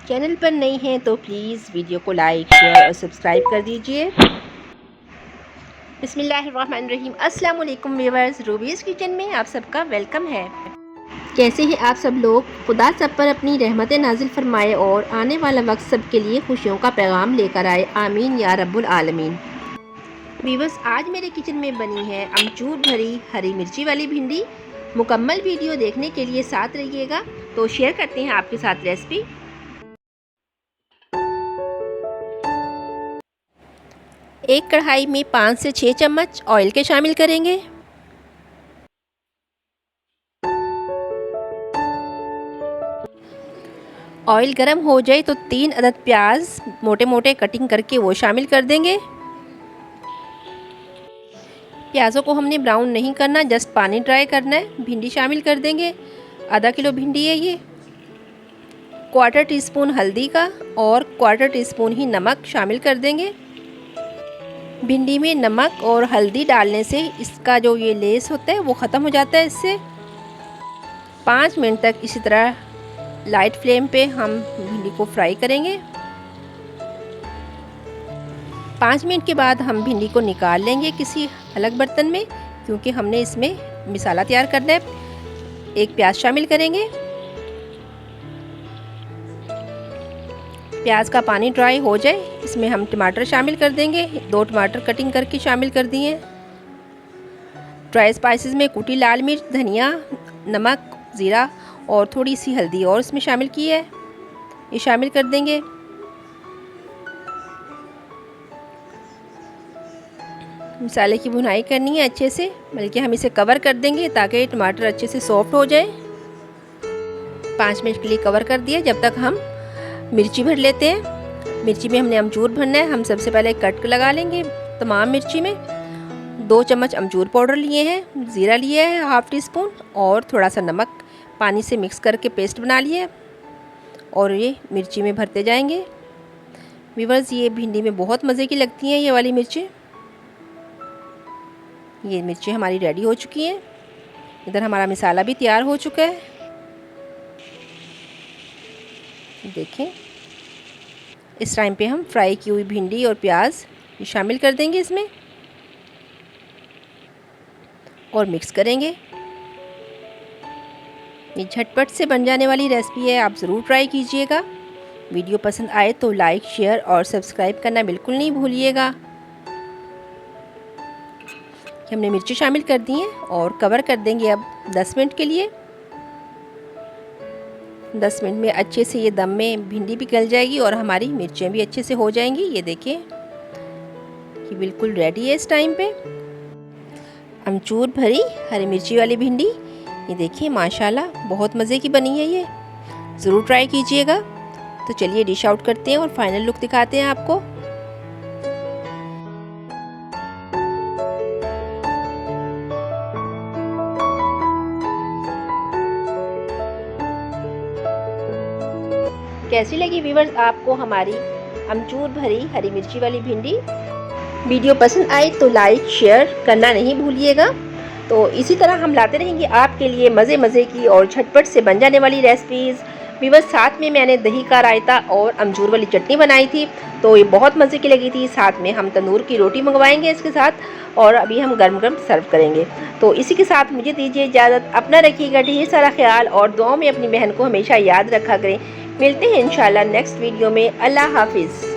Channel पर नई हैं तो प्लीज़ वीडियो को लाइक शेयर और सब्सक्राइब कर दीजिए। बिस्मिल्लाहिर्रहमानिर्रहीम। अस्सलाम वालेकुम व्यूअर्स, रूबीज़ किचन में आप सबका वेलकम है। कैसे हैं आप सब लोग? खुदा सब पर अपनी रहमतें नाजिल फरमाए और आने वाला वक्त सब के लिए खुशियों का पैगाम लेकर आए। आमीन या रब्बुल आलमीन। व्यूअर्स, आज मेरे किचन में बनी है अमचूर भरी हरी मिर्ची वाली भिंडी। मुकम्मल वीडियो देखने के लिए साथ रहिएगा। तो शेयर करते हैं आपके साथ रेसिपी। एक कढ़ाई में 5 से 6 चम्मच ऑयल के शामिल करेंगे। ऑयल गर्म हो जाए तो 3 अदद प्याज मोटे मोटे कटिंग करके वो शामिल कर देंगे। प्याज़ों को हमने ब्राउन नहीं करना, जस्ट पानी ड्राई करना है। भिंडी शामिल कर देंगे। आधा किलो भिंडी है ये। क्वार्टर टीस्पून हल्दी का और क्वार्टर टीस्पून ही नमक शामिल कर देंगे। भिंडी में नमक और हल्दी डालने से इसका जो ये लेस होता है वो ख़त्म हो जाता है। इससे 5 मिनट तक इसी तरह लाइट फ्लेम पे हम भिंडी को फ्राई करेंगे। 5 मिनट के बाद हम भिंडी को निकाल लेंगे किसी अलग बर्तन में, क्योंकि हमने इसमें मसाला तैयार करना है। एक प्याज शामिल करेंगे। प्याज का पानी ड्राई हो जाए, इसमें हम टमाटर शामिल कर देंगे। 2 टमाटर कटिंग करके शामिल कर दिए। ड्राई स्पाइसेस में कुटी लाल मिर्च, धनिया, नमक, ज़ीरा और थोड़ी सी हल्दी और इसमें शामिल की है, ये शामिल कर देंगे। मसाले की भुनाई करनी है अच्छे से, बल्कि हम इसे कवर कर देंगे ताकि टमाटर अच्छे से सॉफ्ट हो जाए। 5 मिनट के लिए कवर कर दिया। जब तक हम मिर्ची भर लेते हैं। मिर्ची में हमने अमचूर भरना है। हम सबसे पहले कट लगा लेंगे तमाम मिर्ची में। 2 चम्मच अमचूर पाउडर लिए हैं, ज़ीरा लिया है हाफ़ टी स्पून और थोड़ा सा नमक पानी से मिक्स करके पेस्ट बना लिए और ये मिर्ची में भरते जाएंगे। व्यूअर्स, ये भिंडी में बहुत मज़े की लगती हैं ये वाली मिर्ची। ये मिर्ची हमारी रेडी हो चुकी हैं। इधर हमारा मसाला भी तैयार हो चुका है। देखें, इस टाइम पे हम फ्राई की हुई भिंडी और प्याज शामिल कर देंगे इसमें और मिक्स करेंगे। ये झटपट से बन जाने वाली रेसिपी है, आप ज़रूर ट्राई कीजिएगा। वीडियो पसंद आए तो लाइक शेयर और सब्सक्राइब करना बिल्कुल नहीं भूलिएगा। हमने मिर्ची शामिल कर दी हैं और कवर कर देंगे अब 10 मिनट के लिए। 10 मिनट में अच्छे से ये दम में भिंडी भी गल जाएगी और हमारी मिर्चें भी अच्छे से हो जाएंगी। ये देखिए कि बिल्कुल रेडी है इस टाइम पे अमचूर भरी हरी मिर्ची वाली भिंडी। ये देखिए माशाल्लाह बहुत मज़े की बनी है ये, ज़रूर ट्राई कीजिएगा। तो चलिए डिश आउट करते हैं और फाइनल लुक दिखाते हैं आपको। कैसी लगी व्यूअर्स आपको हमारी अमचूर भरी हरी मिर्ची वाली भिंडी? वीडियो पसंद आए तो लाइक शेयर करना नहीं भूलिएगा। तो इसी तरह हम लाते रहेंगे आपके लिए मज़े की और झटपट से बन जाने वाली रेसिपीज़। व्यूअर्स, साथ में मैंने दही का रायता और अमचूर वाली चटनी बनाई थी, तो ये बहुत मज़े की लगी थी। साथ में हम तंदूर की रोटी मंगवाएंगे इसके साथ और अभी हम गर्म गर्म सर्व करेंगे। तो इसी के साथ मुझे दीजिए इजाज़त। अपना रखिएगा ढेर सारा ख्याल और दुआओं में अपनी बहन को हमेशा याद रखा करें। मिलते हैं इंशाल्लाह नेक्स्ट वीडियो में। अल्लाह हाफिज़।